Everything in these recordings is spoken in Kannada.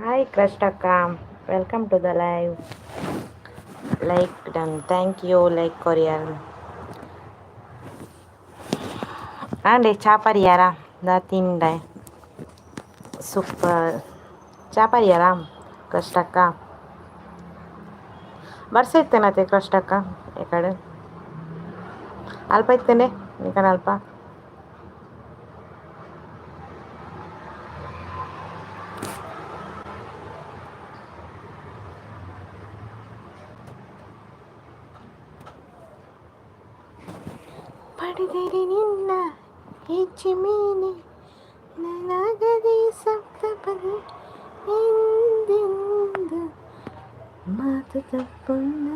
Hi Krashtaka, welcome to the live. Like done, thank you. Like Korean. Ande chapariara, datinda. Super. Chapariara, Krashtaka. ವರ್ಷ ಇತ್ತೇನತೆ ಕಷ್ಟಕ್ಕ ಈ ಕಡೆ ಅಲ್ಪ ಇತ್ತೇನೆ ನಿಕನ ಅಲ್ಪ ಪಡೆದರೆ ನಿನ್ನ ಹೆಚ್ಚು ಮೀನೆ ನನಗದೆ ಸಪ್ತಪದಿ ಎಂದೆಂದು ಮಾತು ತಪ್ಪನ್ನ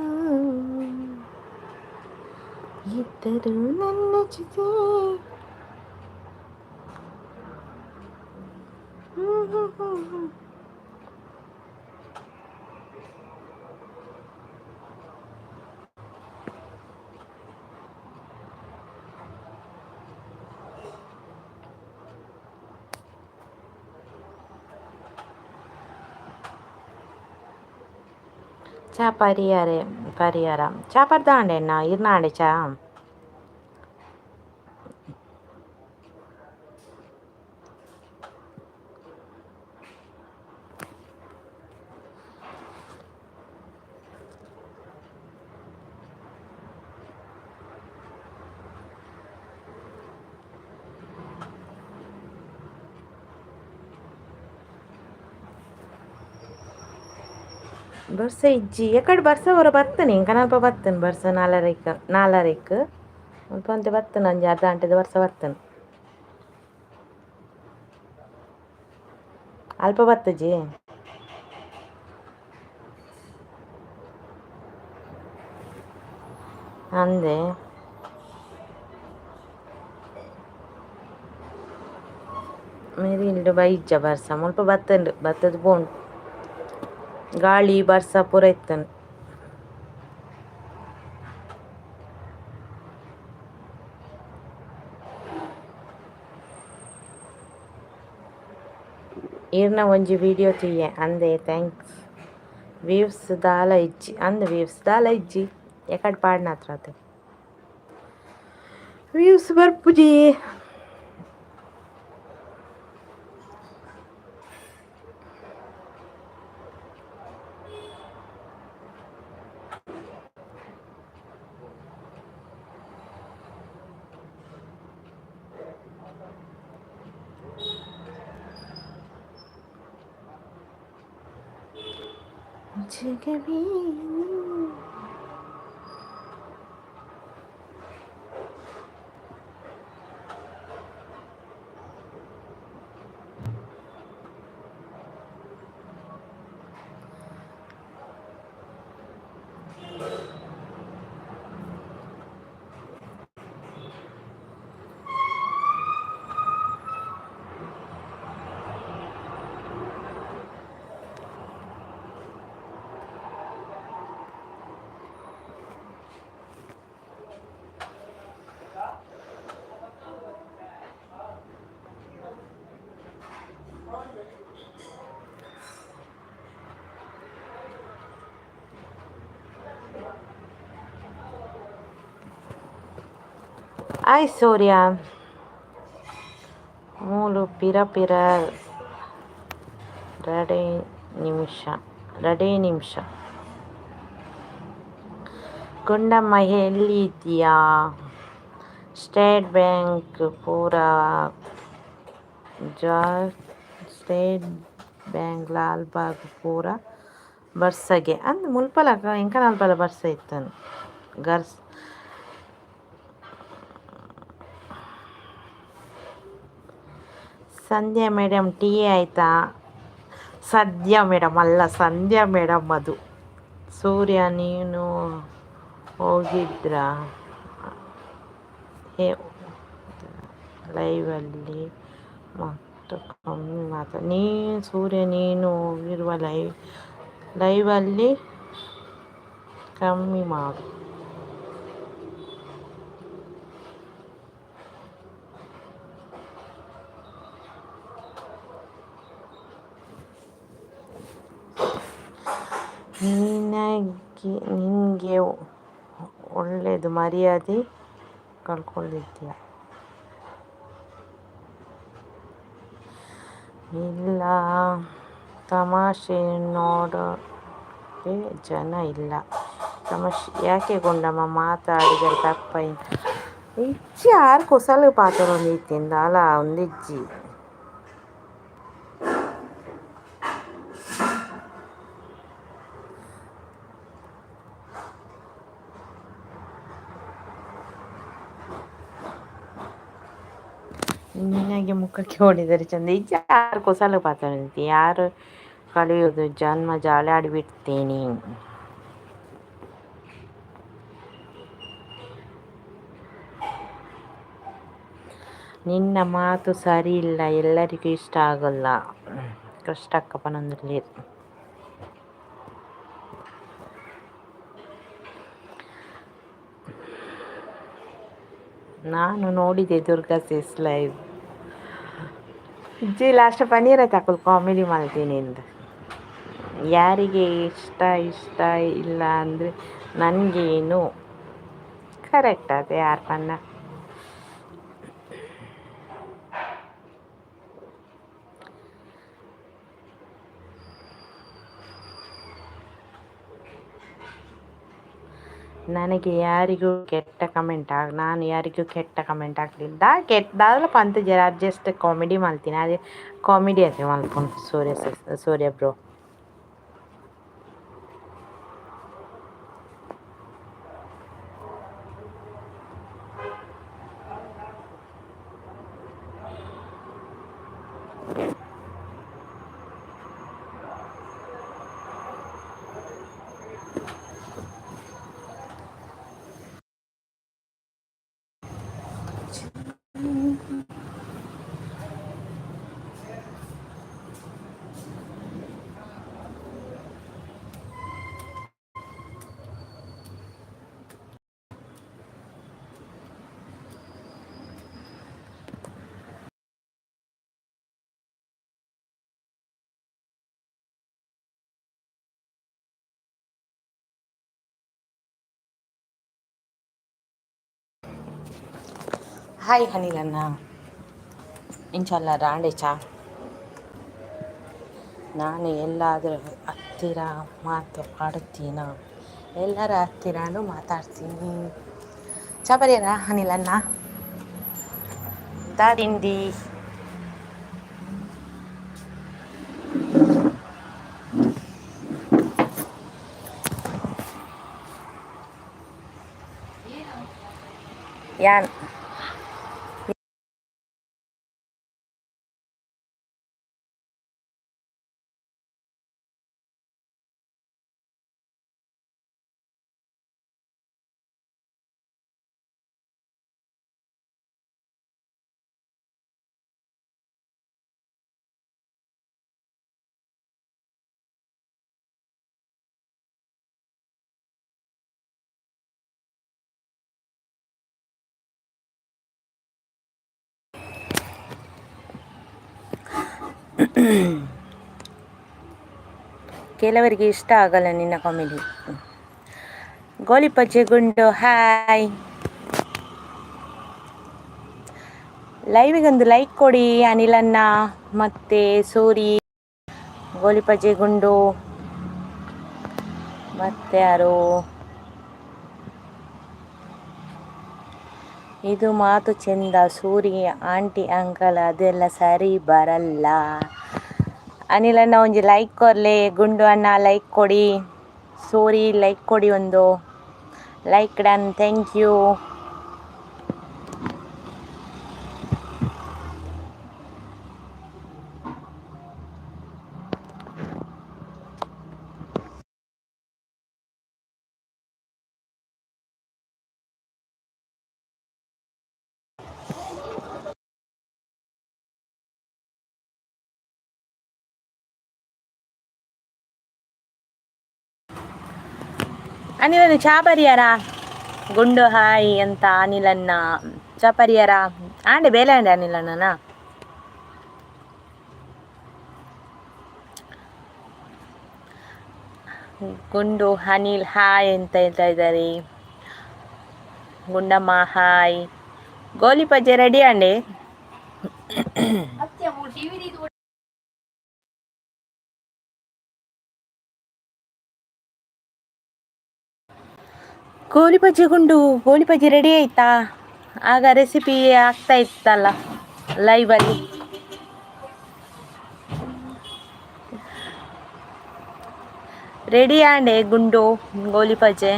ಇದ್ದರು ನನ್ನ ಜೊತೆ ಚಾ ಪರಿಹಾರ ಚಾ ಪಡ್ದಾಂಡೆ ಅಣ್ಣ ಇರ್ನಾಡೆ ಚಾ ಬರ್ಸ ಇಜ್ಜಿ ಎಕಡೆ ಬರ್ಸ ಹೊರ ಬರ್ತನೆ ಕನಲ್ಪ ಬರ್ತನೆ ಬರ್ಸ ನಾಲರೇಕ್ ಸ್ವಲ್ಪ ಅಂತೆ ಬರ್ತನೆ ಅಂಜಿ ಅರ್ಧ ಗಂಟೆದ ವರ್ಷ ಬರ್ತನೆ ಅಲ್ಪ ಬತ್ತಜಿ ಅಂದೆ ಮೇರಿ ಬೈಜ್ಜ ಬರ್ಸ ಮುಲ್ಪ ಬತ್ತಂಡು ಬತ್ತದ ಬೋಂಡು ಗಾಳಿ ಬರ್ಸ ಪೂರ ಇತ್ತನು ಈರ್ನ ಒಂಜಿ ವಿಡಿಯೋ ತುಯ್ಯೆ ಅಂದೆ ಥ್ಯಾಂಕ್ಸ್ ವ್ಯೂವ್ಸ್ ದಾಲ ಇಜ್ಜಿ ಅಂದ ವ್ಯೂವ್ಸ್ ದಾಲ ಇಜ್ಜಿ ಎಕಡೆ ಪಾಡ್ನ ಹತ್ರ ಅದು ವ್ಯೂವ್ಸ್ ಬರ್ಪುಜಿ ಜಗವೇ ಆಯ್ ಸೂರ್ಯ ಮೂಲು ಪಿರ ರಡೇ ನಿಮಿಷ ಗುಂಡಮ್ಮ ಎಲ್ಲಿದ್ದೀಯಾ ಸ್ಟೇಟ್ ಬ್ಯಾಂಕ್ ಪೂರ ಸ್ಟೇಟ್ ಬ್ಯಾಂಕ್ ಲಾಲ್ಬಾಗ್ ಪೂರ ಬರ್ಸಗೆ ಅಂದ್ ಮುಲ್ಪಲ ಎಂಕನಾಲ್ಪಲ ಬರ್ಸ ಇತ್ತನು ಗರ್ಸ್ ಸಂಧ್ಯಾ ಮೇಡಮ್ ಟೀ ಆಯಿತಾ ಸದ್ಯ ಮೇಡಮ್ ಅಲ್ಲ ಸಂಧ್ಯಾ ಮೇಡಮ್ ಅದು ಸೂರ್ಯ ನೀನು ಹೋಗಿದ್ರ ಲೈವಲ್ಲಿ ಮತ್ತು ಕಮ್ಮಿ ಸೂರ್ಯ ನೀನು ಹೋಗಿರುವ ಲೈವಲ್ಲಿ ಕಮ್ಮಿ ಮಾಡು ನಿನಗೆ ಒಳ್ಳೆಯದು ಮರ್ಯಾದೆ ಕಳ್ಕೊಂಡಿದ್ಯಾ? ಇಲ್ಲ, ತಮಾಷೆ ನೋಡೋಕೆ ಜನ ಇಲ್ಲ. ತಮಾಷೆ ಯಾಕೆ ಗುಂಡಮ್ಮ ಮಾತಾಡಿದರೆ ತಪ್ಪಾಯಿತು? ఇచ్చి ఆరు కుసాలు పాత్రలు నీతింది అలా ఉంది ఇచ్చి ನಿನಗೆ ಮುಖಕ್ಕೆ ಹೊಡೆದರೆ ಚಂದ ಇಚ್ಛೆ ಆರು ಕುಸಾಲು ಪಾತ್ರ ನಿಂತಿ ಯಾರು ಕಳೆಯೋದು ಜನ್ಮ ಜಾಲಾಡಿಬಿಡ್ತೇನೆ. ನಿನ್ನ ಮಾತು ಸರಿ ಇಲ್ಲ, ಎಲ್ಲರಿಗೂ ಇಷ್ಟ ಆಗಲ್ಲ. ಕಷ್ಟಕ್ಕಪ್ಪನೊಂದಿರಲಿ. ನಾನು ನೋಡಿದೆ ದುರ್ಗಾ ಸಿಸ್ ಲೈವ್. ಇಜ್ಜಿ ಲಾಸ್ಟ್ ಪನ್ನೀರ ತಕೊಲ್ ಕಾಮಿಡಿ ಮಾಡ್ತೀನಿ ಅಂತ. ಯಾರಿಗೆ ಇಷ್ಟ ಇಲ್ಲ ಅಂದರೆ ನನಗೇನು ಕರೆಕ್ಟ್ ಅದೇ ಯಾರು ಪನ್ನ. ನನಗೆ ಯಾರಿಗೂ ನಾನು ಯಾರಿಗೂ ಕೆಟ್ಟ ಕಮೆಂಟ್ ಹಾಕಲಿಲ್ಲ. ಕೆಟ್ಟದಾದ್ರೆ ಪಂತ ಜರ ಜಸ್ಟ್ ಕಾಮಿಡಿ ಮಾಡ್ತೀನಿ. ಅದೇ ಕಾಮಿಡಿ ಅದೇ ಮಲ್ಕೊಂಡು ಸೂರ್ಯ ಬ್ರೋ. ಹಾಯ್ ಹನಿಲನ್ನ, ಇಂಚಲ್ಲ ರಾಂಡೆ ಚಾ. ನಾನು ಎಲ್ಲಾದರೂ ಹತ್ತಿರ ಮಾತಾಡ್ತೀನ? ಎಲ್ಲರ ಹತ್ತಿರನೂ ಮಾತಾಡ್ತೀನಿ. ಚಾ ಬರೆಯರ ಹನಿಲನ್ನ ದಾದಿಂದಿ. ಯಾನ್ ಕೆಲವರಿಗೆ ಇಷ್ಟ ಆಗಲ್ಲ ನಿನ್ನ ಕಾಮಿಡಿ. ಗೋಲಿಪಚ್ಚೆ ಗುಂಡು ಹಾಯ್. ಲೈವಿಗೊಂದು ಲೈಕ್ ಕೊಡಿ ಅನಿಲನ್ನ ಮತ್ತೆ ಸೂರಿ. ಗೋಲಿಪಚ್ಚೆ ಗುಂಡು ಮತ್ತೆ ಯಾರು? ಇದು ಮಾತು ಚೆಂದ. ಸೂರಿ ಆಂಟಿ ಅಂಕಲ್ ಅದೆಲ್ಲ ಸರಿ ಬರಲ್ಲ. ಅನಿಲನ್ನ ಒಂಜಿ ಲೈಕ್ ಕೊರ್ಲೆ. ಗುಂಡು ಅಣ್ಣ ಲೈಕ್ ಕೊಡಿ. ಸೂರಿ ಲೈಕ್ ಕೊಡಿ, ಒಂದು ಲೈಕ್ ಡನ್, ಥ್ಯಾಂಕ್ ಯು. ಅನಿಲನ್ನ ಚಾ ಪರಿಯಾರ? ಗುಂಡು ಹಾಯ್ ಅಂತ ಅನಿಲನ್ನ ಚಾ ಪರಿಯಾರ? ಆಂಡೆ ಬೇಲೆ ಆಂಡೆ ಅನಿಲಣ್ಣನ ಗುಂಡು ಅನಿಲ್ ಹಾಯ್ ಅಂತ ಹೇಳ್ತಾ ಇದ್ದಾರೆ. ಗುಂಡಮ್ಮ ಹಾಯ್. ಗೋಲಿ ಪಜ್ಜೆ ರೆಡಿ ಅಂడి. ಗೋಲಿ ಪಜ್ಜೆ ಗುಂಡು, ಗೋಲಿ ಪಜ್ಜೆ ರೆಡಿ ಆಯ್ತಾ? ಆಗ ರೆಸಿಪಿ ಆಗ್ತಾ ಇತ್ತಲ್ಲ ಲೈವಲ್ಲಿ. ರೆಡಿ ಅಂಡೆ ಗುಂಡು ಗೋಲಿ ಪಜ್ಜೆ?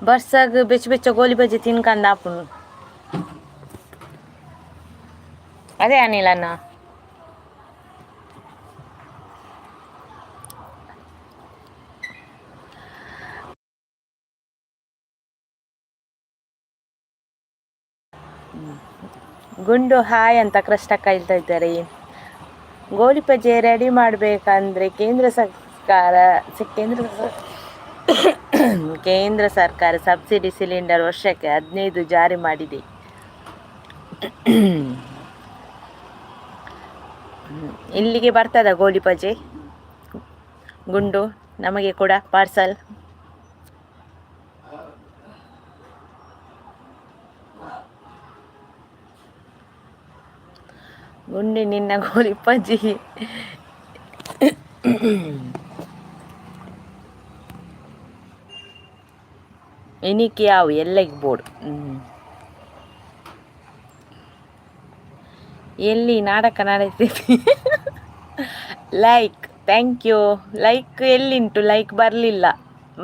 ಬರ್ಸಾಗ ಬೆಚ್ಚ ಬೆಚ್ಚ ಗೋಲಿ ಬಜ್ಜಿ ತಿನ್ಕಂದ ಆಪುನು. ಅದೇ ಅನಿಲ್ ಅಣ್ಣ. ಗುಂಡು ಹಾಯ್ ಅಂತ ಕೃಷ್ಣಕ್ಕ ಹೇಳ್ತಾ ಇದ್ದಾರೆ. ಗೋಲಿ ಪಜ್ಜೆ ರೆಡಿ ಮಾಡಬೇಕಂದ್ರೆ ಕೇಂದ್ರ ಸರ್ಕಾರ ಸಬ್ಸಿಡಿ ಸಿಲಿಂಡರ್ ವರ್ಷಕ್ಕೆ 15 ಜಾರಿ ಮಾಡಿದೆ. ಇಲ್ಲಿಗೆ ಬರ್ತದ ಗೋಲಿ ಪಜ್ಜೆ ಗುಂಡು? ನಮಗೆ ಕೂಡ ಪಾರ್ಸಲ್. ಗುಂಡಿ ನಿನ್ನ ಗೋಲಿ ಪಜ್ಜಿ എനിക്ക് ಯಾವ ಎಲ್ಲೆಗ್ ಬೋರ್ಡ್ ಎಲ್ಲಿ ನಾಟಕ ನಡೆಸ್ತೀವಿ. Like thank you. ಲೈಕ್ ಎಲ್ಲಿಂಟು? ಲೈಕ್ ಬರಲಿಲ್ಲ.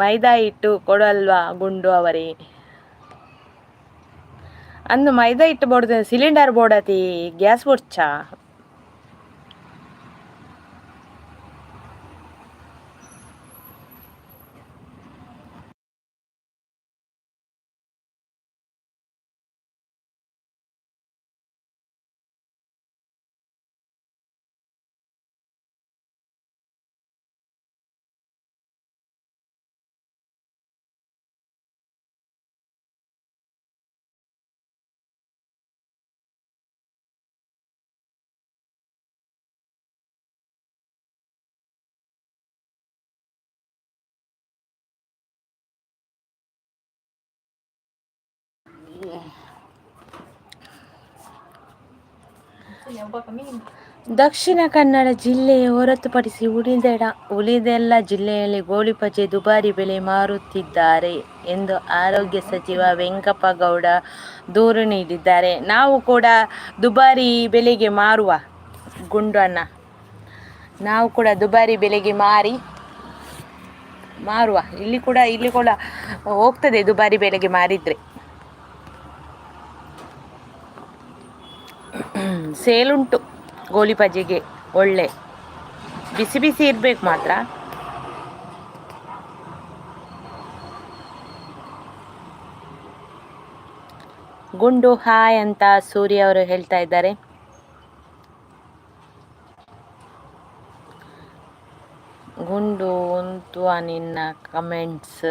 ಮೈದಾ ಹಿಟ್ಟು ಕೊಡಲ್ವಾ ಗುಂಡು ಅವರೇ? ಅಂದು ಮೈದಾ ಹಿಟ್ಟು ಬೋಡ್ದ ಸಿಲಿಂಡರ್ ಬೋಡತಿ ಗ್ಯಾಸ್ ಬೋಡ್ಚಾ? ದಕ್ಷಿಣ ಕನ್ನಡ ಜಿಲ್ಲೆಯ ಹೊರತುಪಡಿಸಿ ಉಳಿದೆಲ್ಲ ಜಿಲ್ಲೆಯಲ್ಲಿ ಗೋಳಿ ಪಜ್ಜೆ ದುಬಾರಿ ಬೆಲೆ ಮಾರುತ್ತಿದ್ದಾರೆ ಎಂದು ಆರೋಗ್ಯ ಸಚಿವ ವೆಂಕಪ್ಪಗೌಡ ದೂರು ನೀಡಿದ್ದಾರೆ. ನಾವು ಕೂಡ ದುಬಾರಿ ಬೆಲೆಗೆ ಮಾರುವ ಗುಂಡು ಅಣ್ಣ, ನಾವು ಕೂಡ ದುಬಾರಿ ಬೆಲೆಗೆ ಮಾರುವ. ಇಲ್ಲಿ ಕೂಡ ಹೋಗ್ತದೆ ದುಬಾರಿ ಬೆಲೆಗೆ ಮಾರಿದರೆ. ಸೇಲುಂಟು ಗೋಲಿ ಪಜ್ಜೆಗೆ, ಒಳ್ಳೆ ಬಿಸಿ ಬಿಸಿ ಇರಬೇಕು ಮಾತ್ರ. ಗುಂಡು ಹಾಯ್ ಅಂತ ಸೂರ್ಯ ಅವರು ಹೇಳ್ತಾ ಇದ್ದಾರೆ. ಗುಂಡು ಉಂಟು ನಿನ್ನ ಕಮೆಂಟ್ಸ್.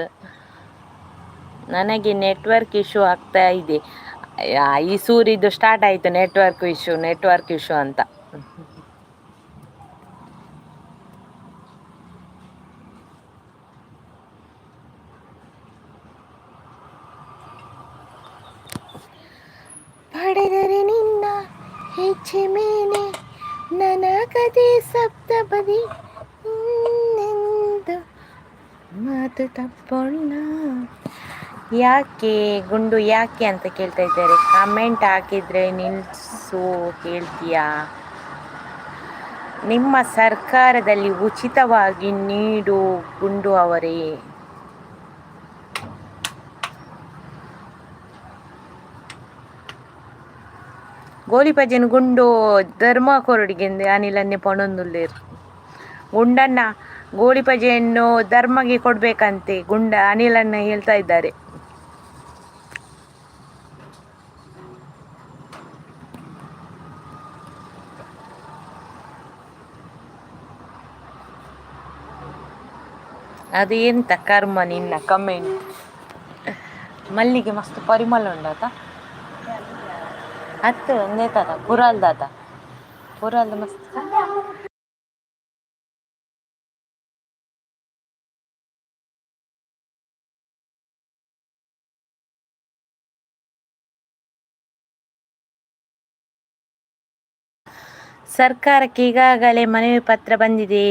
ನನಗೆ ನೆಟ್ವರ್ಕ್ ಇಶ್ಯೂ ಆಗ್ತಾ ಇದೆ. ಈ ಸೂರಿದು ಸ್ಟಾರ್ಟ್ ಆಯಿತು ನೆಟ್ವರ್ಕ್ ಇಶ್ಯೂ ಅಂತ. ಪಡೆದರೆ ನಿನ್ನ ಹೆಚ್ಚೆ ಮೇಲೆ ನನಗದೇ ಸಪ್ತಪದಿ ಮಾತು ತಪ್ಪೊಳ್ಳ. ಯಾಕೆ ಗುಂಡು ಯಾಕೆ ಅಂತ ಕೇಳ್ತಾ ಇದ್ದಾರೆ. ಕಾಮೆಂಟ್ ಹಾಕಿದರೆ ನಿಲ್ಲಿಸು ಹೇಳ್ತೀಯಾ? ನಿಮ್ಮ ಸರ್ಕಾರದಲ್ಲಿ ಉಚಿತವಾಗಿ ನೀಡು ಗುಂಡು ಅವರೇ. ಗೋಲಿ ಪಜ್ಜೆನ ಗುಂಡು ಧರ್ಮ ಕೊರಡಿಗೆಂದು ಅನಿಲನ್ನೇ ಪಣೊಂದುಲ್ಲೇರು. ಗುಂಡನ್ನ ಗೋಳಿ ಪಜ್ಜೆಯನ್ನು ಧರ್ಮಗೆ ಕೊಡ್ಬೇಕಂತೆ ಅನಿಲನ್ನ ಹೇಳ್ತಾ ಇದ್ದಾರೆ. ಅದು ಎಂತ ಕರ್ಮ ನಿನ್ನ ಕಮೆಂಟ್. ಮಲ್ಲಿಗೆ ಮಸ್ತ್ ಪರಿಮಳ ಉಂಡಾತ. ಹತ್ತು ಒಂದೇ ತರ ಪುರಲ್ದಾತ ಪುರಲ್ದ ಮಸ್ತ್ ಸರ್ಕಾರಕ್ಕೆ ಈಗಾಗಲೇ ಮನವಿ ಪತ್ರ ಬಂದಿದೆ.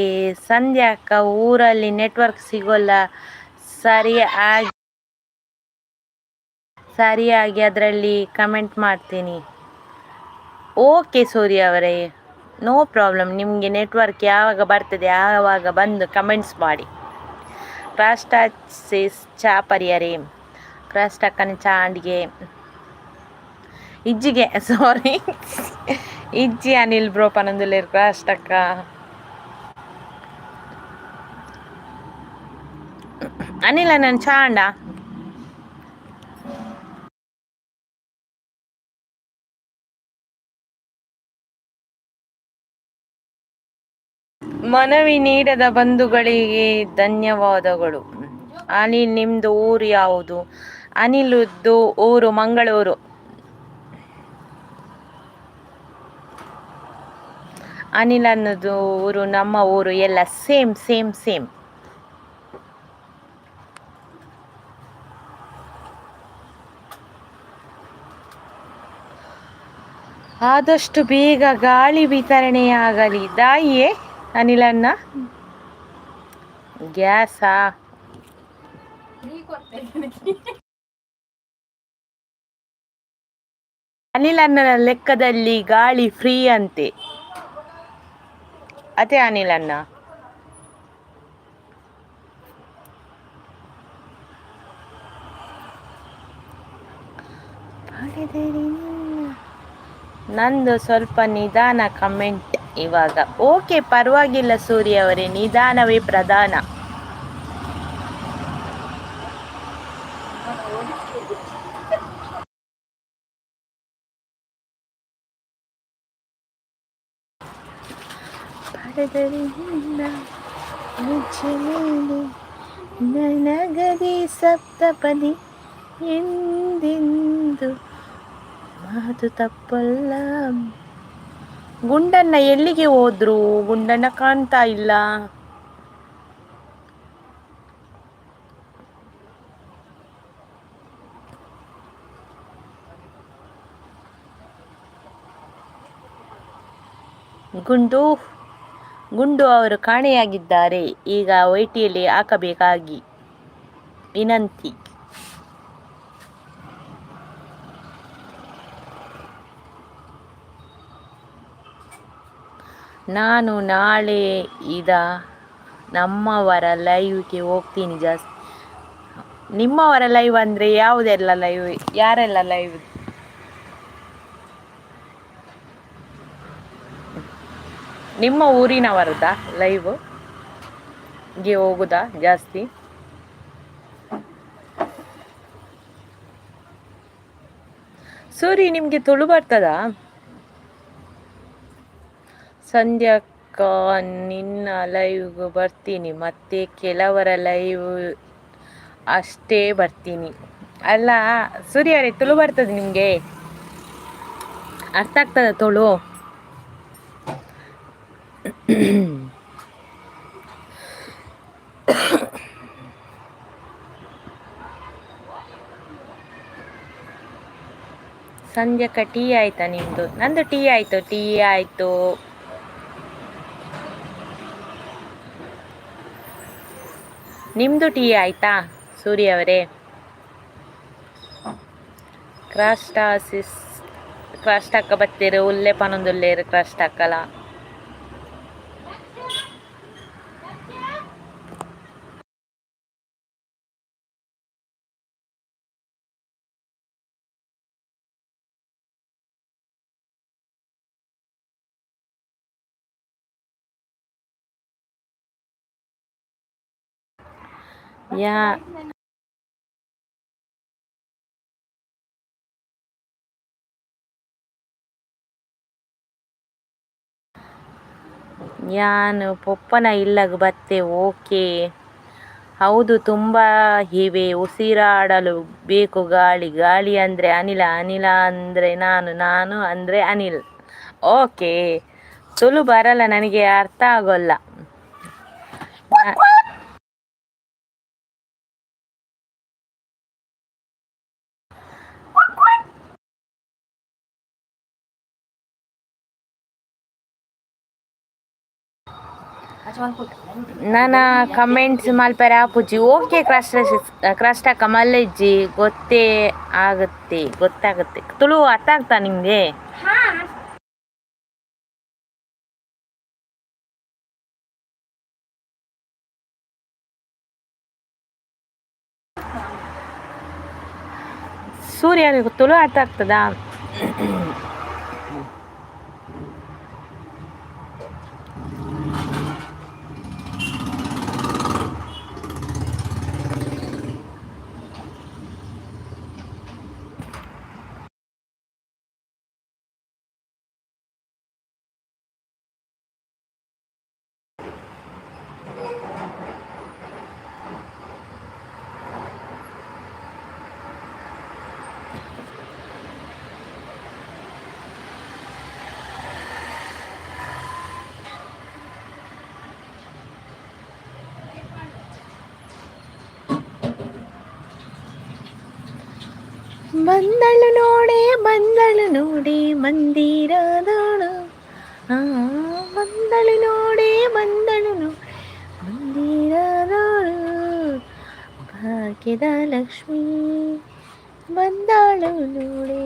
ಸಂಧ್ಯಾ ಅಕ್ಕ ಊರಲ್ಲಿ ನೆಟ್ವರ್ಕ್ ಸಿಗೋಲ್ಲ ಸರಿಯಾಗಿ ಅದರಲ್ಲಿ ಕಮೆಂಟ್ ಮಾಡ್ತೀನಿ. ಓಕೆ ಸೂರ್ಯ ಅವರೇ, ನೋ ಪ್ರಾಬ್ಲಮ್. ನಿಮಗೆ ನೆಟ್ವರ್ಕ್ ಯಾವಾಗ ಬರ್ತದೆ ಆವಾಗ ಬಂದು ಕಮೆಂಟ್ಸ್ ಮಾಡಿ. ಕ್ರಾಸ್ಟಾಕ್ಸಿಸ್ ಚಾ ಪರಿಯರೆ ಕ್ರಾಸ್ಟಕ್ಕನ ಚಾ ಅಂಡಿಗೆ ಇಜ್ಜಿಗೆ ಸಾರಿ ಇಜ್ಜಿ ಅನಿಲ್ ಬ್ರೋ ಪನೊಂದುಲ್ಲೇರು ಕ್ರಾಸ್ಟಕ್ಕ ಅನಿಲ ನಾನು ಚಾ ಅಂಡ ಮನವಿ ನೀಡದ ಬಂಧುಗಳಿಗೆ ಧನ್ಯವಾದಗಳು. ಅನಿಲ್ ನಿಮ್ದು ಊರು ಯಾವುದು? ಅನಿಲದ್ದು ಊರು ಮಂಗಳೂರು. ಅನಿಲ್ ಅನ್ನೋದು ಊರು ನಮ್ಮ ಊರು ಎಲ್ಲ ಸೇಮ್ ಸೇಮ್ ಸೇಮ್. ಆದಷ್ಟು ಬೇಗ ಗಾಳಿ ವಿತರಣೆಯಾಗಲಿ. ದಾಯಿಯೇ ಅನಿಲನ್ನ ಗ್ಯಾಸಾ? ಅನಿಲನ್ನ ಲೆಕ್ಕದಲ್ಲಿ ಗಾಳಿ ಫ್ರೀ ಅಂತೆ. ಅದೇ ಅನಿಲನ್ನ ನಂದು ಸ್ವಲ್ಪ ನಿಧಾನ ಕಮೆಂಟ್ ಇವಾಗ. ಓಕೆ ಪರವಾಗಿಲ್ಲ ಸೂರ್ಯ ಅವರೇ, ನಿಧಾನವೇ ಪ್ರಧಾನ. ನನಗದಿ ಸಪ್ತಪದಿ ಎಂದೆಂದು ಮಾತು ತಪ್ಪಲ್ಲ. ಗುಂಡಣ್ಣ ಎಲ್ಲಿಗೆ ಹೋದ್ರು? ಗುಂಡಣ್ಣ ಕಾಣ್ತಾ ಇಲ್ಲ. ಗುಂಡು ಅವರು ಕಾಣೆಯಾಗಿದ್ದಾರೆ. ಈಗ ವೈಟಿಯಲ್ಲಿ ಹಾಕಬೇಕಾಗಿ ವಿನಂತಿ. ನಾನು ನಾಳೆ ನಮ್ಮವರ ಲೈವ್ಗೆ ಹೋಗ್ತೀನಿ ಜಾಸ್ತಿ. ನಿಮ್ಮವರ ಲೈವ್ ಅಂದರೆ ಯಾವುದೆಲ್ಲ ಲೈವ್? ಯಾರೆಲ್ಲ ಲೈವ್? ನಿಮ್ಮ ಊರಿನವರದ ಲೈವ್ಗೆ ಹೋಗುದಾ ಜಾಸ್ತಿ? ಸೂರಿ ನಿಮಗೆ ತುಳು ಬರ್ತದಾ? ಸಂಧ್ಯಾಕ್ಕ ನಿನ್ನ ಲೈವ್ಗೆ ಬರ್ತೀನಿ, ಮತ್ತೆ ಕೆಲವರ ಲೈವ್ ಅಷ್ಟೇ ಬರ್ತೀನಿ. ಅಲ್ಲ ಸೂರ್ಯವರೇ, ತುಳು ಬರ್ತದೆ ನಿಮಗೆ? ಅರ್ಥ ಆಗ್ತದ ತುಳು? ಸಂಧ್ಯಾಕ್ಕ ಟೀ ಆಯ್ತಾ ನಿಮ್ದು? ನಂದು ಟೀ ಆಯ್ತು. ನಿಮ್ದು ಟೀ ಆಯ್ತಾ ಸೂರ್ಯ ಅವರೇ? ಕ್ರಾಸ್ಟಾಕ ಬತ್ತೀರು ಉಲ್ಲೆ ಪನೊಂದುಲ್ಲೇರು ಕ್ರಾಸ್ಟಾಕಲ. ಯಾನು ಪೊಪ್ಪನ ಇಲ್ಲಗ ಬತ್ತೆ. ಓಕೆ ಹೌದು, ತುಂಬಾ ಇವೆ. ಉಸಿರಾಡಲು ಬೇಕು ಗಾಳಿ, ಗಾಳಿ ಅಂದ್ರೆ ಅನಿಲ, ಅನಿಲ ಅಂದ್ರೆ ನಾನು, ನಾನು ಅಂದ್ರೆ ಅನಿಲ್. ಓಕೆ, ತುಳು ಬರಲ್ಲ ನನಗೆ, ಅರ್ಥ ಆಗೋಲ್ಲ. ನನ್ನ ಕಮೆಂಟ್ಸ್ ಮಲ್ಪರೆ ಆಪುಜಿ. ಓಕೆ ಕ್ರಷ್ಟಕ್ಕ ಮಲ್ಲಜ್ಜಿ, ಗೊತ್ತಾಗುತ್ತೆ. ತುಳು ಅರ್ಥ ಆಗ್ತಾ ನಿಮ್ಗೆ? ಸೂರ್ಯ ತುಳು ಅರ್ಥ ಆಗ್ತದಾ? ಬಂದಳು ನೋಡಿ ಮಂದಿರದೋಳು, ಬಂದಳು ನೋಡಿ ಮಂದಿರದೋಳು, ಭಾಗ್ಯದ ಲಕ್ಷ್ಮಿ ಬಂದಳು ನೋಡೇ.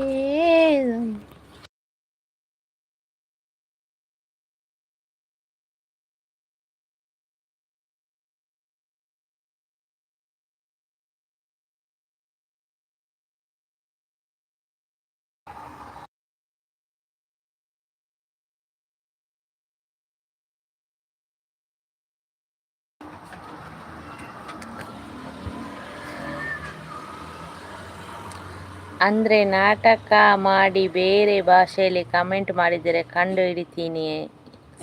ಅಂದರೆ ನಾಟಕ ಮಾಡಿ ಬೇರೆ ಭಾಷೆಯಲ್ಲಿ ಕಮೆಂಟ್ ಮಾಡಿದರೆ ಕಂಡು ಹಿಡಿತೀನಿ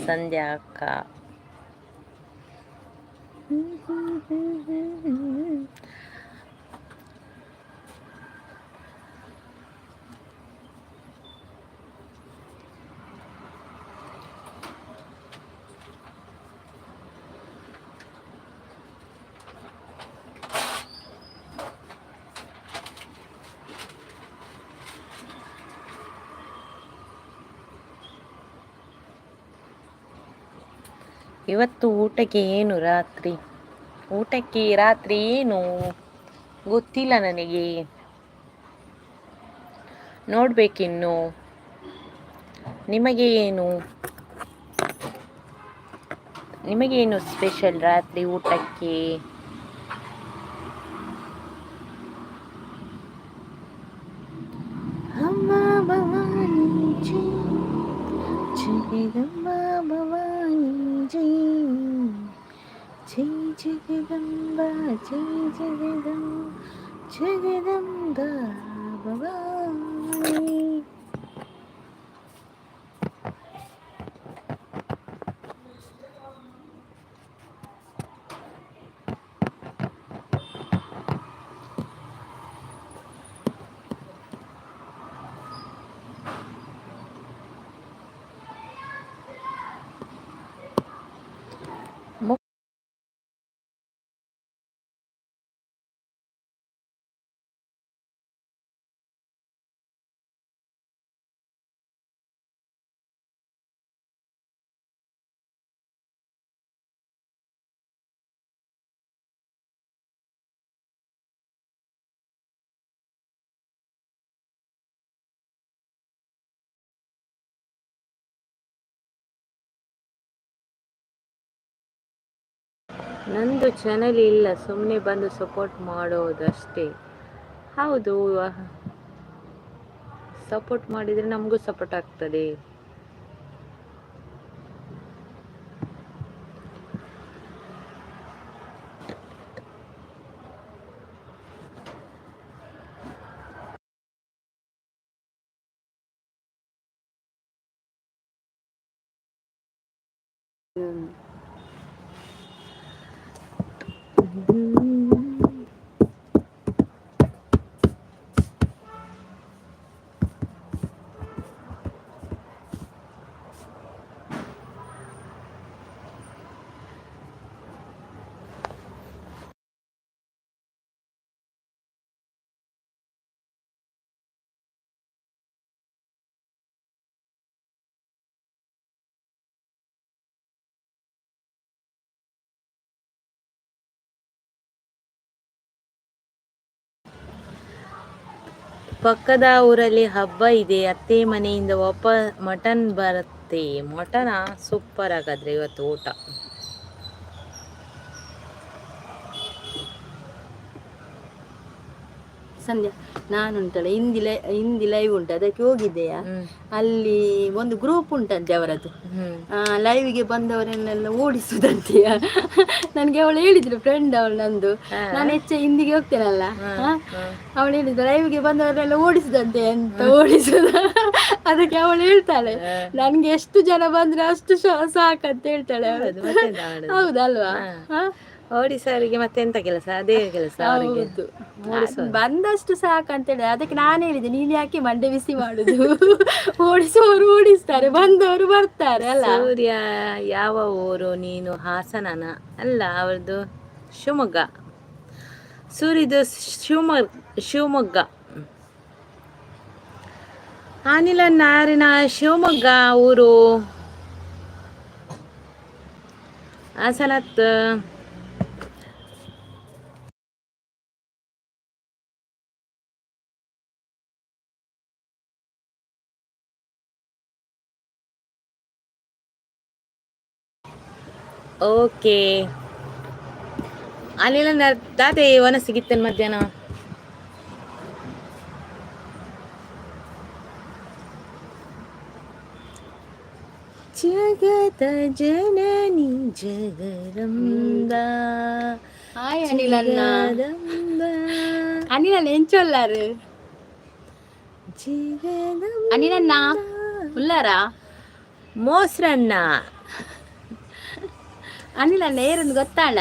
ಸಂಧ್ಯಾ ಅಕ್ಕ. ಇವತ್ತು ಊಟಕ್ಕೆ ಏನು ರಾತ್ರಿ ಏನು ಗೊತ್ತಿಲ್ಲ ನನಗೆ, ನೋಡ್ಬೇಕಿನ್ನು. ನಿಮಗೇನು ಸ್ಪೆಷಲ್ ರಾತ್ರಿ ಊಟಕ್ಕೆ? ಅಮ್ಮ ಭವಾನಿ ಜೈ, ಜಗದಂಬ ಭವಾನಿ ಜೈ, ಜೈ ಜಗದಂಬ, ಜೈ ಜಗದಂಬ ಭವಾನಿ. ನಂದು ಚಾನಲ್ ಇಲ್ಲ, ಸುಮ್ಮನೆ ಬಂದು ಸಪೋರ್ಟ್ ಮಾಡೋದಷ್ಟೇ. ಹೌದು, ಸಪೋರ್ಟ್ ಮಾಡಿದರೆ ನಮಗೂ ಸಪೋರ್ಟ್ ಆಗ್ತದೆ. ಪಕ್ಕದ ಊರಲ್ಲಿ ಹಬ್ಬ ಇದೆ, ಅತ್ತೆ ಮನೆಯಿಂದ ಮಟನ್ ಬರುತ್ತೆ. ಮಟನಾ? ಸೂಪರ್ ಆಗಾದ್ರೆ ಇವತ್ತು ಊಟ. ಸಂಧ್ಯಾ, ನಾನುಂಟಲ್ಲ ಹಿಂದಿ ಲೈವ್ ಉಂಟು, ಅದಕ್ಕೆ ಹೋಗಿದ್ದೆಯಾ. ಅಲ್ಲಿ ಒಂದು ಗ್ರೂಪ್ ಉಂಟಂತೆ ಅವರದ್ದು. ಲೈವ್ಗೆ ಬಂದವರನ್ನೆಲ್ಲ ಓಡಿಸುದಂತೆಯ. ನನಗೆ ಅವಳು ಹೇಳಿದ್ರು, ಫ್ರೆಂಡ್ ಅವಳು ನಂದು, ನಾನು ಹಿಂದಿಗೆ ಹೋಗ್ತೇನಲ್ಲ, ಅವಳು ಹೇಳಿದ್ರು ಲೈವ್ಗೆ ಬಂದವರನ್ನೆಲ್ಲ ಓಡಿಸುದಂತೆ ಅಂತ. ಓಡಿಸುದ ಅದಕ್ಕೆ ಅವಳು ಹೇಳ್ತಾಳೆ, ನನ್ಗೆ ಎಷ್ಟು ಜನ ಬಂದ್ರೆ ಅಷ್ಟು ಸಾಕಂತ ಹೇಳ್ತಾಳೆ ಅವಳು. ಹೌದಲ್ವಾ? ಓಡಿಸೋರಿಗೆ ಮತ್ತೆ ಎಂತ ಕೆಲಸ, ಅದೇ ಕೆಲಸ. ಹೌದು, ಬಂದಷ್ಟು ಸಾಕಂತೇಳಿ. ಅದಕ್ಕೆ ನಾನು ಹೇಳಿದೆ, ನೀನ್ ಯಾಕೆ ಮಂಡೆ ಬಿಸಿ ಮಾಡುದು, ಓಡಿಸುವವರು ಓಡಿಸ್ತಾರೆ, ಬಂದವರು ಬರ್ತಾರೆ ಅಲ್ಲ. ಸೂರ್ಯ ಯಾವ ಊರು? ನೀನು ಹಾಸನನ? ಅಲ್ಲ, ಅವ್ರದ್ದು ಶಿವಮೊಗ್ಗ. ಸೂರ್ಯದು ಶಿವಮೊಗ್ಗ. ಅನಿಲ ನಾರಿನ ಶಿವಮೊಗ್ಗ ಊರು. ಹಾಸನತ್ ಓಕೆ. ಅಲ್ಲಿಲ್ಲ ದಾತೆ ವನ ಸಿಗಿತ್ತೇನೆ ಮಧ್ಯಾಹ್ನ. ಜಗದ ಜನನಿ ಜಗದಂಬ. ಹಾಯ್ ಅನಿಲಣ್ಣ. ಅನಿಲಣ್ಣ ಎಂಚೊಲ್ಲಾರು ಅನಿಲಣ್ಣ ಉಲ್ಲಾರಾ ಮೋಸ್ರಣ್ಣ. ಅನಿಲಣ್ಣ ಏರನ್ನು ಗೊತ್ತಾಳ?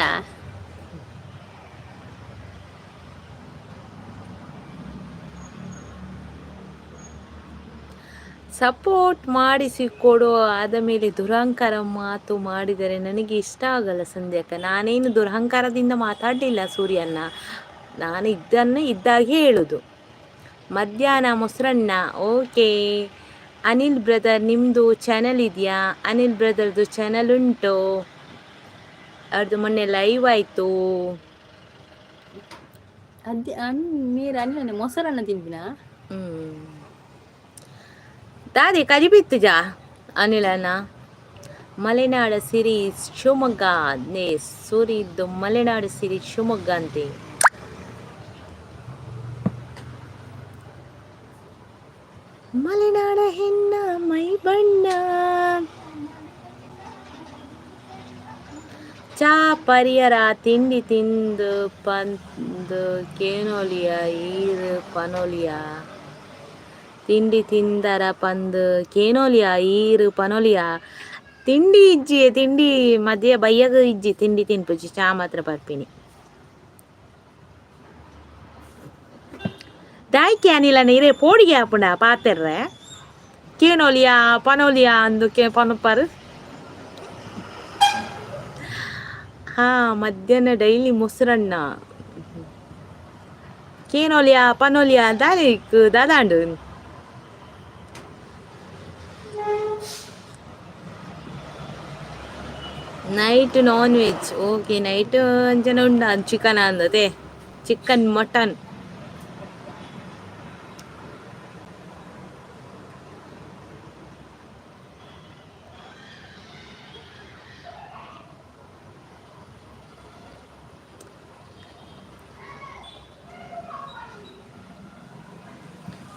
ಸಪೋರ್ಟ್ ಮಾಡಿಸಿಕೊಡು. ಆದ ಮೇಲೆ ದುರಹಂಕಾರ ಮಾತು ಮಾಡಿದರೆ ನನಗೆ ಇಷ್ಟ ಆಗಲ್ಲ ಸಂಧ್ಯಾಕ. ನಾನೇನು ದುರಹಂಕಾರದಿಂದ ಮಾತಾಡಲಿಲ್ಲ ಸೂರ್ಯನ್ನ, ನಾನು ಇದ್ದಾಗೆ ಹೇಳುದು. ಮಧ್ಯಾಹ್ನ ಮೊಸರನ್ನ. ಓಕೆ. ಅನಿಲ್ ಬ್ರದರ್, ನಿಮ್ಮದು ಚಾನಲ್ ಇದೆಯಾ? ಅನಿಲ್ ಬ್ರದರ್ದು ಚಾನಲ್ ಉಂಟು, ಅವ್ರದ್ದು ಮೊನ್ನೆ ಲೈವ್ ಆಯಿತು. మీరు ಅನಿಲಣ್ಣ ಮೊಸರನ್ನ ತಿಂದಿನ? ದಾದಿ ಕರಿಬಿತ್ತಿಜಾ ಅನಿಲಣ್ಣ. ಮಲೆನಾಡ ಸಿರಿ ಶಿವಮೊಗ್ಗ. ಸೂರಿದ್ದು ಮಲೆನಾಡು ಸಿರಿ ಶಿವಮೊಗ್ಗ ಅಂತೆ. ಮಲೆನಾಡ ಹೆಣ್ಣ ಮೈ ಬಣ್ಣ. ಚಾ ಪರಿಯರ ತಿಂಡಿ ತಿಂದು ಪಂದು ಕೇನೋಲಿಯ ಈರು ಪನೋಲಿಯ. ತಿಂಡಿ ತಿಂದರ ಪಂದು ಕೇನೋಲಿಯ ಈರು ಪನೋಲಿಯ. ತಿಂಡಿ ಇಜ್ಜಿ ತಿಂಡಿ ಮಧ್ಯ ಬಯ್ಯಗ ಇಜ್ಜಿ ತಿಂಡಿ ತಿನ್ಪುಜಿ. ಚಾ ಮಾತ್ರ ಬರ್ಪಿನಿ. ದಾಯ್ಕೆ ಅನಿಲ ನೀರೇ ಪೋಡಿಗೆ ಹಾಪುಂಡ ಪಾತೆರ್ರೆ. ಕೇನೋಲಿಯಾ ಪನೋಲಿಯಾ ಅಂದು ಪನಪರು. ಹಾ, ಮಧ್ಯಾಹ್ನ ಡೈಲಿ ಮೊಸರನ್ನ. ಕೇನೋಲಿಯಾ ಪನೋಲಿಯಾ ದಾರಿಕ್ ದಾದಾಂಡು. Night non veg. Okay, night ಅಂಚನೆ ಉಂಡ ಚಿಕನ್ ಅಂದತೆ. Chicken mutton.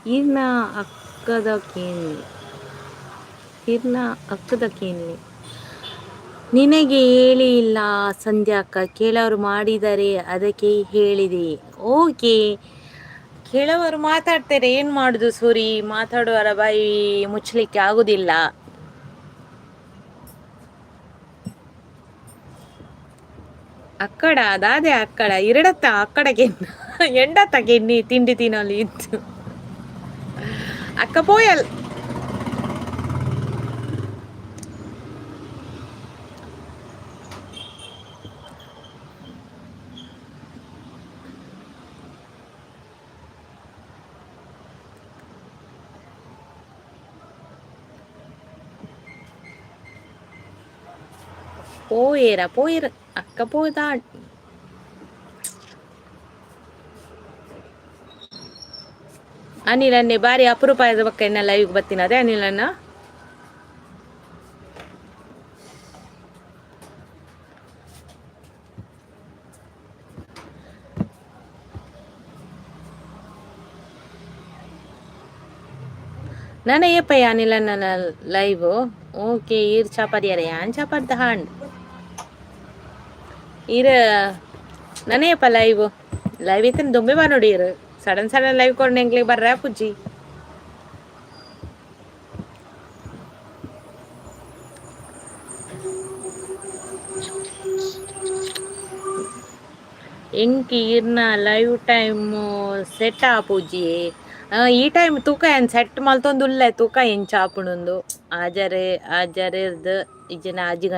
ಹಿರ್ನ ಅಕ್ಕದ ಕೇಳಿ. ನಿನಗೆ ಹೇಳಿ ಇಲ್ಲ ಸಂಧ್ಯಾಕ್ಕ, ಕೆಲವರು ಮಾಡಿದರೆ ಅದಕ್ಕೆ ಹೇಳಿದೆ. ಓಕೆ, ಕೆಲವರು ಮಾತಾಡ್ತಾರೆ, ಏನು ಮಾಡುದು ಸೂರಿ, ಮಾತಾಡುವರ ಬಾಯಿ ಮುಚ್ಚಲಿಕ್ಕೆ ಆಗುದಿಲ್ಲ. ಅಕ್ಕಡ ದಾದೆ ಅಕ್ಕಡ ಎರಡತ್ತ ಅಕ್ಕಡಗೆ ಎಂಡತ್ತಗೆ ನೀ ತಿಂಡಿ ತಿನ್ನಲು ಇತ್ತು ಅಕ್ಕ ಪೋಯಲ್. போயிர அக்க போதான். ಅನಿಲನ್ನೇ ಬಾರಿ ಅಪರೂಪದ ಪಕ್ಕ ಎನ್ನ ಲೈವ್ಗೆ ಬರ್ತೀನಿ ಅದೇ ಅನಿಲನ್ನ. ನನಯ್ಯಪ್ಪ ಅನಿಲನ್ನ ಲೈವ್ ಓಕೆ ಈರ್ ಚಾಪರಿಯಾರ ಯಾನ್ ಚಾಪರ್ದ ಹಾಂಡ್ ಈರ ನನಯ್ಯಪ್ಪ ಲೈವ್ ಇತ್ತನ ದೊಂಬೆ ಬಾ ನೋಡಿ ಇರು ಸಡನ್ ಲೈವ್ ಕೊಂಡು ಎಂಗ್ಲಿಗೆ ಬರ್ರ ಪುಜ್ಜಿ. ಎಂಕಿ ಇರ್ನ ಲೈವ್ ಟೈಮ್ ಸೆಟ್ ಆಪುಜಿ ಈ ಟೈಮ್ ತೂಕ ಏನು ಸೆಟ್ ಮಲ್ತೊಂದುಲ್ಲೆ ತೂಕ ಏನು ಚಾಪುಣೊಂದು ಆಜರೆರ್ದು ಇಜ್ಜಿನ ಆಜಿ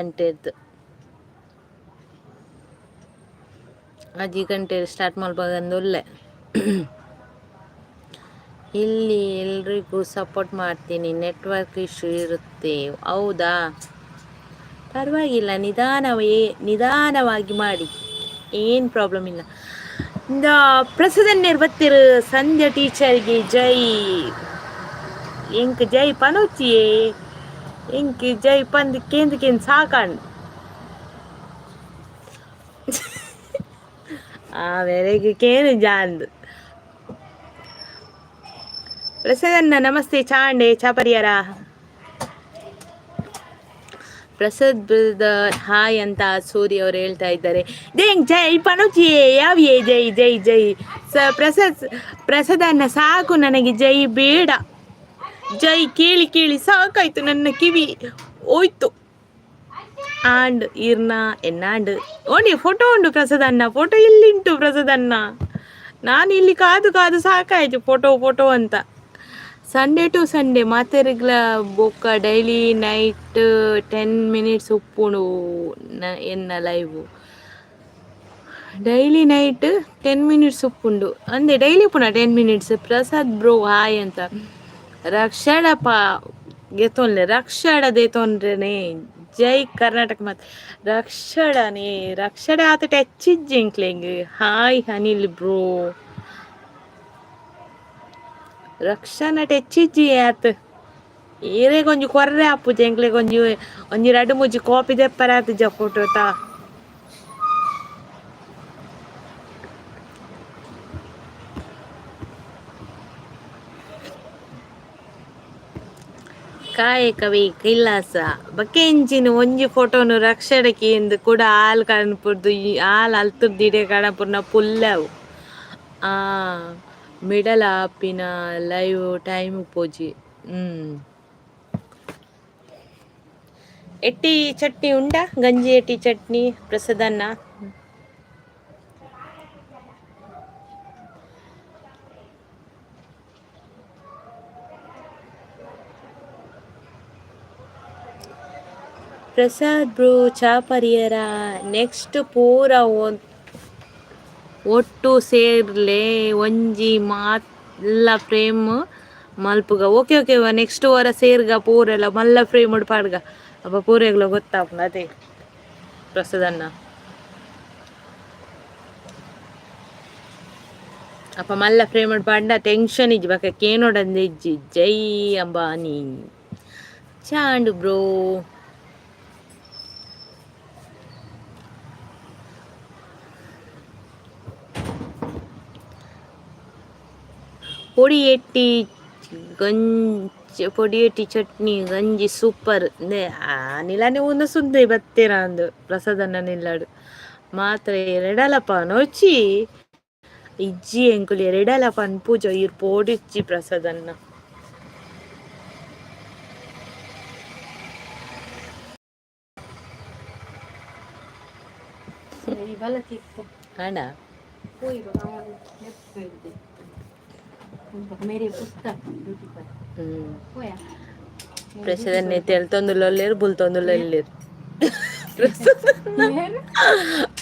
ಗಂಟೆ ಸ್ಟಾರ್ಟ್ ಮಲ್ಪಂದುಲ್ಲೆ. ಇಲ್ಲಿ ಎಲ್ರಿಗೂ ಸಪೋರ್ಟ್ ಮಾಡ್ತೀನಿ, ನೆಟ್ವರ್ಕ್ ಇಶ್ಯೂ ಇರುತ್ತೆ. ಹೌದಾ, ಪರವಾಗಿಲ್ಲ, ನಿಧಾನವಾಗಿ ಮಾಡಿ, ಏನು ಪ್ರಾಬ್ಲಮ್ ಇಲ್ಲ. ಪ್ರಸದನ್ನೇರು ಬತ್ತಿರು ಸಂಧ್ಯಾ ಟೀಚರ್ಗೆ ಜೈ ಎಂಕ್ ಜೈ ಪನೋಚಿಯೇ ಎಂಕ್ ಜೈ ಪಂದ್ ಕೇಂದ್ರಕೇನು ಸಾಕಂಡು ಆಮೇಲೆ ಕೇನು ಜಾಂದು ಪ್ರಸದನ್ನ ನಮಸ್ತೆ ಚಾಂಡೆ ಚಾಪರಿಯರ ಪ್ರಸಾದ್ ಬ್ರದರ್ ಹಾಯ್ ಅಂತ ಸೂರ್ಯ ಅವರು ಹೇಳ್ತಾ ಇದ್ದಾರೆ. ಜೈ ಪನೋಚಿಯೇ ಯಾವಿಯೇ ಜೈ ಜೈ ಜೈ ಪ್ರಸಾದನ್ನ ಸಾಕು, ನನಗೆ ಜೈ ಬೇಡ. ಜೈ ಕೇಳಿ ಸಾಕಾಯ್ತು, ನನ್ನ ಕಿವಿ ಹೋಯ್ತು. ಆಂಡ್ ಇರ್ನ ಎನ್ನಾಂಡ್ ಓಡಿ ಫೋಟೋ ಉಂಟು ಪ್ರಸಾದನ್ನ, ಫೋಟೋ ಇಲ್ಲಿಂಟು ಪ್ರಸಾದನ್ನ, ನಾನು ಇಲ್ಲಿ ಕಾದು ಸಾಕಾಯ್ತು ಫೋಟೋ ಅಂತ. ಸಂಡೇ ಟು ಸಂಡೇ ಮಾತೆರೆಗ್ಲ ಬೊಕ್ಕ ಡೈಲಿ ನೈಟ್ 10 minutes ಉಪ್ಪುಂಡು ಎನ್ನ ಲೈವ್. ಡೈಲಿ ನೈಟ್ 10 minutes ಉಪ್ಪುಂಡು ಅಂದೆ ಡೈಲಿ ಪುನ 10 minutes. ಪ್ರಸಾದ್ ಬ್ರೋ ಹಾಯ್ ಅಂತ. ರಕ್ಷಡಪ್ಪ ಗೆತೊನ್ಲೆ ರಕ್ಷಡ ದೇತೊಂಡ್ರೇನೆ ಜೈ ಕರ್ನಾಟಕ ಮಾತು ರಕ್ಷಡ ಆತ ಟೆಚ್ಚಿಜ್ಜಿಂಕ್ಲೆಂಗ್ ಹಾಯ್ ಅನಿಲ್ ಬ್ರೋ ರಕ್ಷಣ ಟೆಚ್ಚಿಜ್ಜಿ ಆತ ಈರೇ ಕೊಂಚ ಕೊರ್ರೆ ಆಪುಜಿ ಎಂಕ್ಲೆ ಒಂಜಿ 2-3 ಕಾಪಿ ದೆಪ್ಪರ ಆತುಜ ಫೋಟೋ ತಾ ಕಾಯಕವೇ ಕೈಲಾಸ ಬಕೆಂಚಿನ ಒಂಜಿ ಫೋಟೋನು ರಕ್ಷಣಕ್ಕೆ ಎಂದು ಕೂಡ ಹಾಲು ಕಾಣಪುರ್ದು ಹಾಲು ಅಲ್ತುರ್ದಿಡೆ ಕಾಣಪುರ್ನ ಪುಲ್ಲವು ಮಿಡಲ್ ಆಪಿನ ಲೈವ್ ಟೈಮ್ ಪೋಜಿ. ಎಟ್ಟಿ ಚಟ್ನಿ ಉಂಡಾ? ಗಂಜಿ ಎಟ್ಟಿ ಚಟ್ನಿ ಪ್ರಸಾದನ್ನ ಪ್ರಸಾದ್ ಬ್ರೋ ಚಾಪರಿಯರ ನೆಕ್ಸ್ಟ್ ಪೂರ ಒಟ್ಟು ಸೇರ್ಲೆ ಒಂಜಿ ಮಲ್ಲ ಫ್ರೇಮ್ ಮಲ್ಪುಗ. ಓಕೆ ನೆಕ್ಸ್ಟ್ ವಾರ ಸೇರ್ಗ ಪೂರೆಲ್ಲ ಮಲ್ಲ ಫ್ರೇಮ್ ಪಾಡ್ಗ ಅಪ್ಪ ಪೂರೆಗ್ಲ ಗೊತ್ತಾಪುಂಡು ಅದೇ ಪ್ರಸಾದನ್ನ ಅಪ್ಪ ಮಲ್ಲ ಫ್ರೇಮ್ ಪಾಂಡ ಟೆನ್ಷನ್ ಇಜ್ಜಿ ಬಕ್ಕ ಕೇನೋಡಂದು ಇಜ್ಜಿ. ಜೈ ಅಂಬಾನಿ ಚಾಂಡು ಬ್ರೋ. பொடி ಎಟ್ಟಿ ಚಟ್ನಿ ಗಂಜಿ ಸೂಪರ್ ನಿಲಾನೆ ಒಂದು ಸುದ್ದಿ ಬತ್ತೇನ ಅಂದು ಪ್ರಸಾದನ್ನ ನಿಲ್ಲಾಡು ಮಾತ್ರ ಎರಡಲಪ ನೋಚಿ ಇಜ್ಜಿ ಎಂಕುಲಿ ಎರಡಲಪ ಅನ್ಪೂಜ ಇರ್ ಪೋಡಿಚ್ಚಿ ಪ್ರಸಾದನ್ನ ಅಣ್ಣ ಪ್ರಸಾದನ್ನೇ ತೆಲ್ತೊಂದುಲ್ಲರು ಬುಲ್ತೊಂದುಲ್ಲರು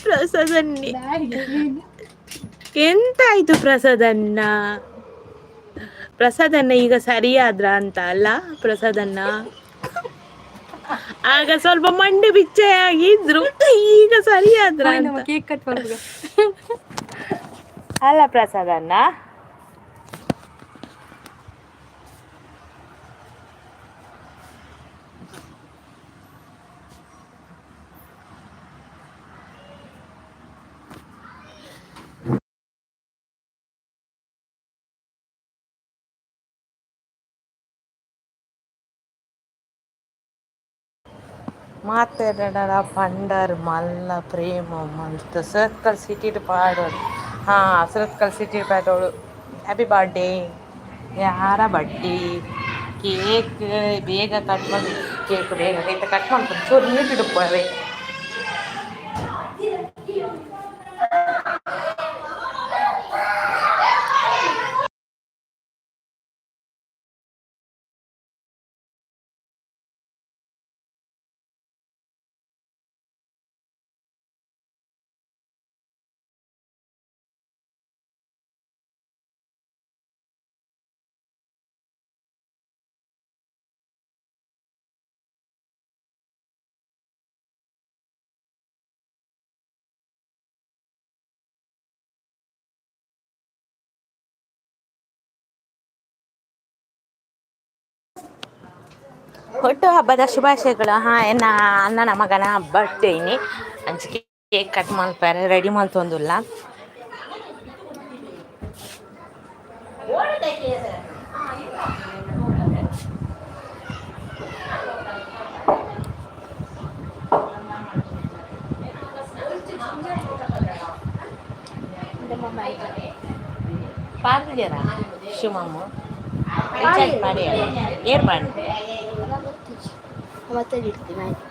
ಪ್ರಸಾದನ್ನೇ ಎಂತಾಯ್ತು ಪ್ರಸಾದನ್ನ ಈಗ ಸರಿಯಾದ್ರ ಅಂತ ಅಲ್ಲ ಪ್ರಸಾದನ್ನ ಆಗ ಸ್ವಲ್ಪ ಮಂಡಿ ಬಿಚ್ಚೆ ಆಗಿದ್ರು ಈಗ ಸರಿಯಾದ್ರ ಅಲ್ಲ ಪ್ರಸಾದನ್ನ ಮಾತೆರಡರ ಪಂಡರ್ ಮಲ್ಲ ಪ್ರೇಮ ಮಲ್ತ ಸರ್ಕಲ್ ಸಿಟಿಡ್ ಪಾಡೋಡು ಹಾಂ ಸರ್ಕಲ್ ಸಿಟಿಡ್ ಪಾಡೋಳು ಹ್ಯಾಪಿ ಬರ್ಡೇ ಯಾರ ಬಡ್ಡಿ ಕೇಕ್ ಬೇಗ ಕಟ್ ಮಾಡಿ ಕೇಕ್ ಬೇಗ ಬೇಗ ಕಟ್ ಮಾಡ್ಕೊಂಡು ಚೂರು ನೀಟಿಡುಪ್ಪವೆ ಹುಟ್ಟು ಹಬ್ಬದ ಶುಭಾಶಯಗಳು. ಹಾಂ ಎನ್ನ ಅಣ್ಣನ ಮಗನ ಬರ್ಡೇನಿ ಅಂಚಿಕೆ ಕೇಕ್ ಕಟ್ ಮಲ್ಪಾರೆ ರೆಡಿ ಮಲ್ತೊಂದುಲ್ಲ. ಪಾರ್ದಿಯರ ಶಿವಮಮ್ಮ ರೀಚಾರ್ಜ್ ಮಾಡಿ ಏರ್ ಮಾಡಿ ಮತ್ತೆ ಇಡ್ತೀನಿ ಆಯ್ತು.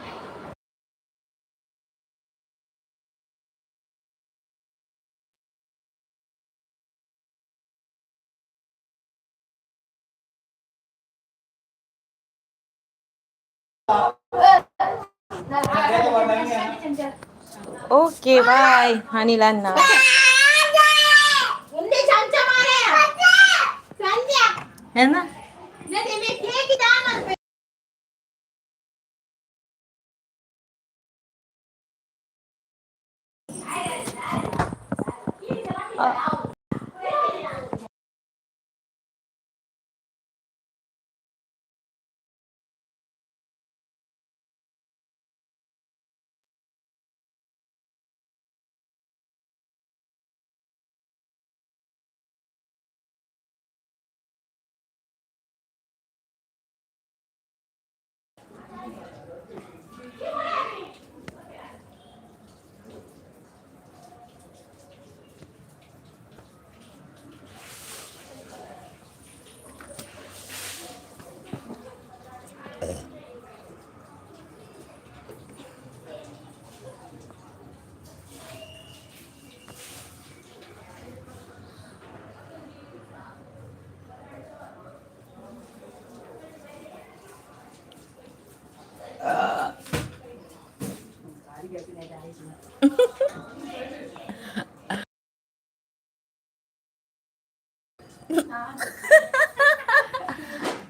ಓಕೆ ಬಾಯ್ ಅನಿಲ್ ಅಣ್ಣ. ಏನ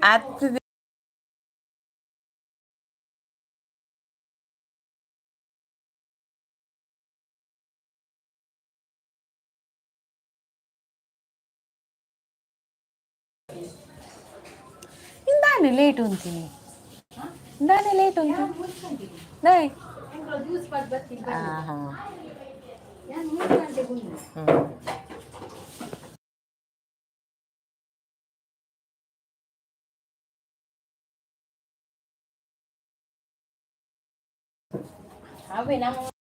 ಆಗ್ತದೆ. ಇಂದಾನೆ ಲೇಟ್ ಉಂತೀನಿ ಇಂದಾನೆ ಲೇಟ್ ಉಂಟು ಹಾಂ ಹಾಂ ಅವೇ ನಮ್ಮ